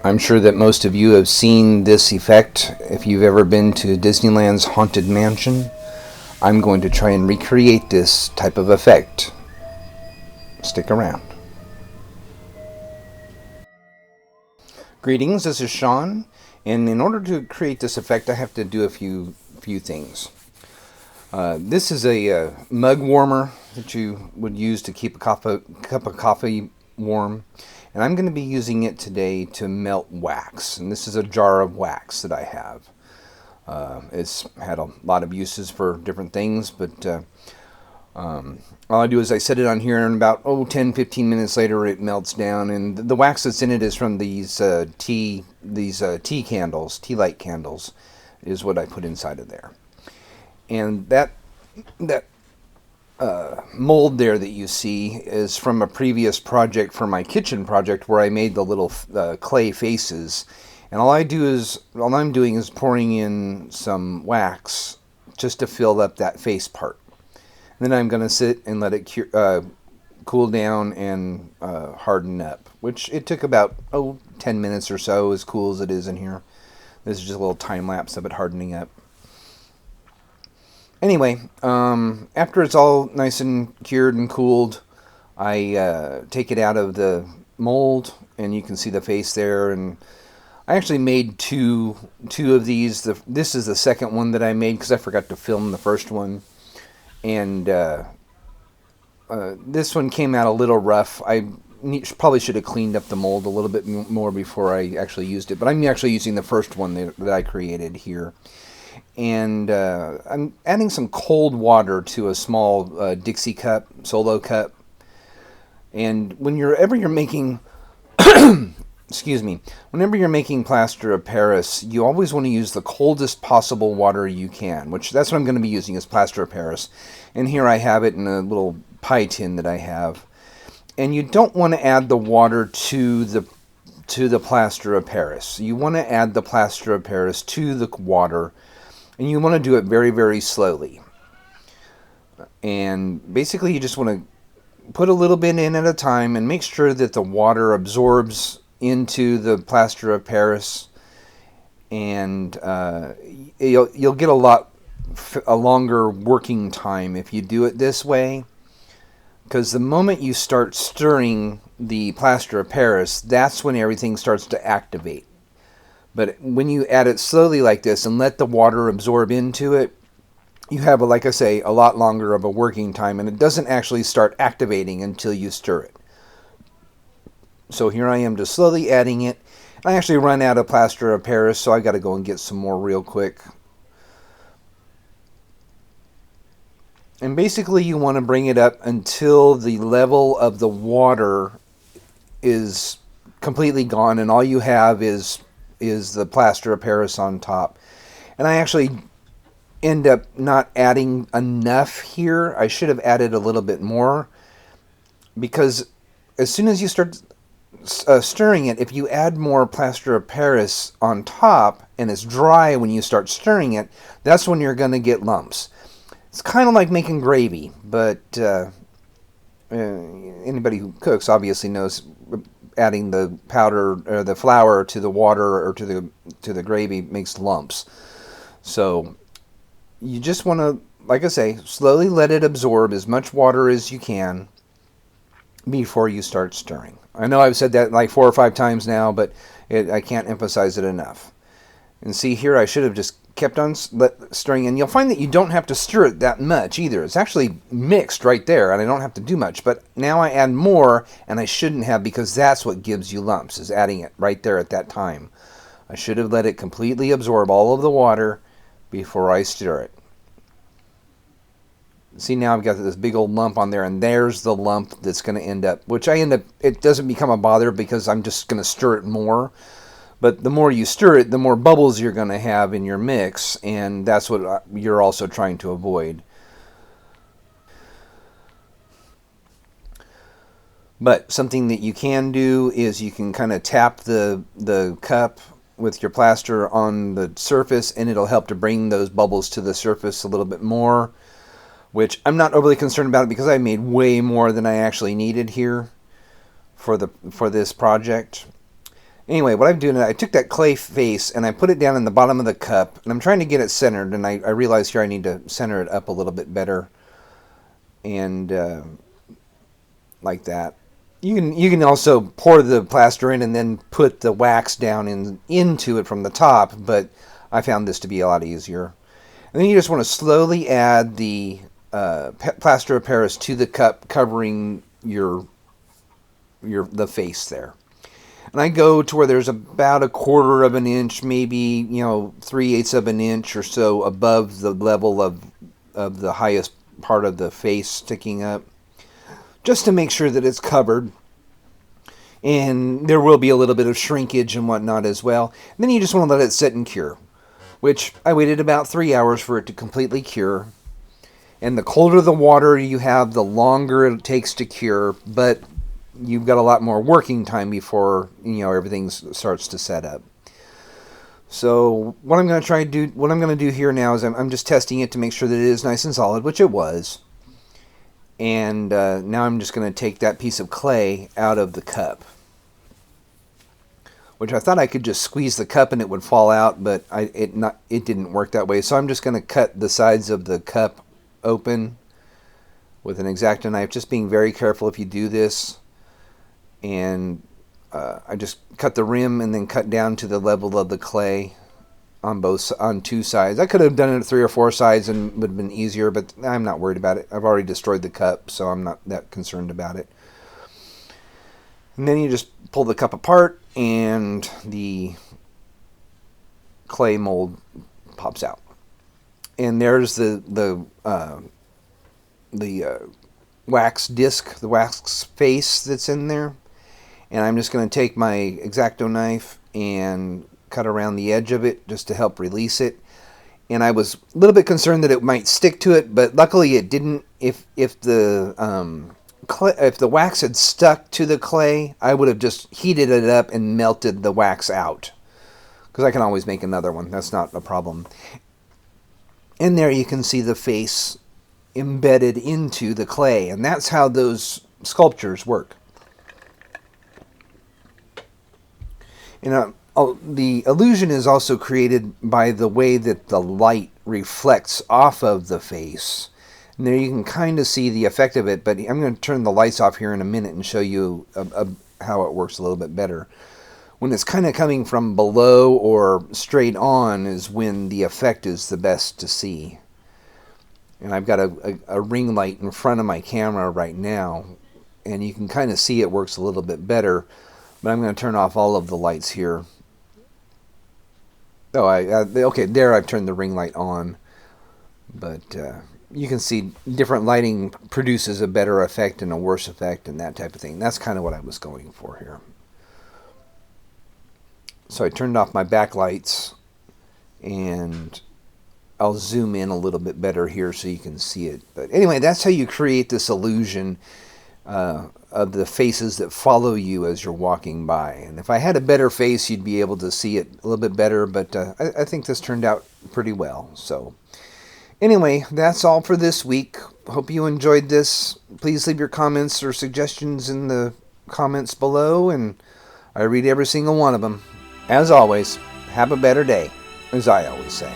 I'm sure that most of you have seen this effect if you've ever been to Disneyland's Haunted Mansion. I'm going to try and recreate this type of effect. Stick around. Greetings, this is Sean, and in order to create this effect I have to do a few things. This is a mug warmer that you would use to keep a cup of coffee warm. And I'm going to be using it today to melt wax. And this is a jar of wax that I have. It's had a lot of uses for different things, but all I do is I set it on here, and about 10-15 minutes later it melts down. And the wax that's in it is from these tea light candles is what I put inside of there. And that mold there that you see is from a previous project for my kitchen project where I made the little clay faces, and all I'm doing is pouring in some wax just to fill up that face part. Then I'm going to sit and let it cool down and harden up, which it took about 10 minutes or so, as cool as it is in here. This is just a little time lapse of it hardening up. Anyway, after it's all nice and cured and cooled, I take it out of the mold, and you can see the face there. And I actually made two of these. This is the second one that I made because I forgot to film the first one, and this one came out a little rough. I probably should have cleaned up the mold a little bit more before I actually used it, but I'm actually using the first one that I created here. And I'm adding some cold water to a small Dixie cup, solo cup. And whenever you're making, excuse me, whenever you're making plaster of Paris, you always want to use the coldest possible water you can, which that's what I'm going to be using is plaster of Paris. And here I have it in a little pie tin that I have. And you don't want to add the water to the plaster of Paris. You want to add the plaster of Paris to the water. And you want to do it very, very slowly. And basically you just want to put a little bit in at a time and make sure that the water absorbs into the plaster of Paris. And you'll get a longer working time if you do it this way. Because the moment you start stirring the plaster of Paris, that's when everything starts to activate. But when you add it slowly like this and let the water absorb into it, you have, like I say, a lot longer of a working time, and it doesn't actually start activating until you stir it. So here I am just slowly adding it. I actually run out of plaster of Paris, so I got to go and get some more real quick. And basically you want to bring it up until the level of the water is completely gone, and all you have is the plaster of Paris on top. And I actually end up not adding enough here. I should have added a little bit more, because as soon as you start stirring it, if you add more plaster of Paris on top and it's dry when you start stirring it, that's when you're going to get lumps. It's kind of like making gravy, but anybody who cooks obviously knows adding the powder or the flour to the water or to the gravy makes lumps. So you just want to, like I say, slowly let it absorb as much water as you can before you start stirring. I know I've said that like 4 or 5 times now, but I can't emphasize it enough. And see here, I should have just kept on stirring, and you'll find that you don't have to stir it that much either. It's actually mixed right there, and I don't have to do much. But now I add more, and I shouldn't have, because that's what gives you lumps, is adding it right there at that time. I should have let it completely absorb all of the water before I stir it. See, now I've got this big old lump on there, and there's the lump that's going to end up, it doesn't become a bother because I'm just going to stir it more. But the more you stir it, the more bubbles you're going to have in your mix, and that's what you're also trying to avoid. But something that you can do is you can kind of tap the cup with your plaster on the surface, and it'll help to bring those bubbles to the surface a little bit more, which I'm not overly concerned about it because I made way more than I actually needed here for this project. Anyway, what I'm doing is I took that clay face and I put it down in the bottom of the cup, and I'm trying to get it centered, and I realize here I need to center it up a little bit better, and like that. You can also pour the plaster in and then put the wax down into it from the top, but I found this to be a lot easier. And then you just want to slowly add the plaster of Paris to the cup, covering the face there. And I go to where there's about 1/4 of an inch, maybe 3/8 of an inch or so above the level of the highest part of the face sticking up, just to make sure that it's covered. And there will be a little bit of shrinkage and whatnot as well. And then you just want to let it sit and cure, which I waited about 3 hours for it to completely cure. And the colder the water you have, the longer it takes to cure, but you've got a lot more working time before everything starts to set up. So what I'm going to do here now is I'm just testing it to make sure that it is nice and solid, which it was. And now I'm just going to take that piece of clay out of the cup, which I thought I could just squeeze the cup and it would fall out, but it didn't work that way. So I'm just going to cut the sides of the cup open with an X-Acto knife, just being very careful if you do this. And I just cut the rim and then cut down to the level of the clay on 2 sides. I could have done it 3 or 4 sides and would have been easier, but I'm not worried about it. I've already destroyed the cup, so I'm not that concerned about it. And then you just pull the cup apart and the clay mold pops out. And there's the wax disc, the wax face that's in there. And I'm just going to take my X-Acto knife and cut around the edge of it just to help release it. And I was a little bit concerned that it might stick to it, but luckily it didn't. If the wax had stuck to the clay, I would have just heated it up and melted the wax out, because I can always make another one. That's not a problem. And there you can see the face embedded into the clay, and that's how those sculptures work. The illusion is also created by the way that the light reflects off of the face. And there you can kind of see the effect of it, but I'm going to turn the lights off here in a minute and show you how it works a little bit better. When it's kind of coming from below or straight on is when the effect is the best to see. And I've got a ring light in front of my camera right now, and you can kind of see it works a little bit better. But I'm going to turn off all of the lights here. Oh, okay, there I've turned the ring light on. But you can see different lighting produces a better effect and a worse effect and that type of thing. That's kind of what I was going for here. So I turned off my backlights, and I'll zoom in a little bit better here so you can see it. But anyway, that's how you create this illusion of the faces that follow you as you're walking by. And if I had a better face, you'd be able to see it a little bit better, but I think this turned out pretty well. So anyway, that's all for this week. Hope you enjoyed this. Please leave your comments or suggestions in the comments below, and I read every single one of them. As always, have a better day, as I always say.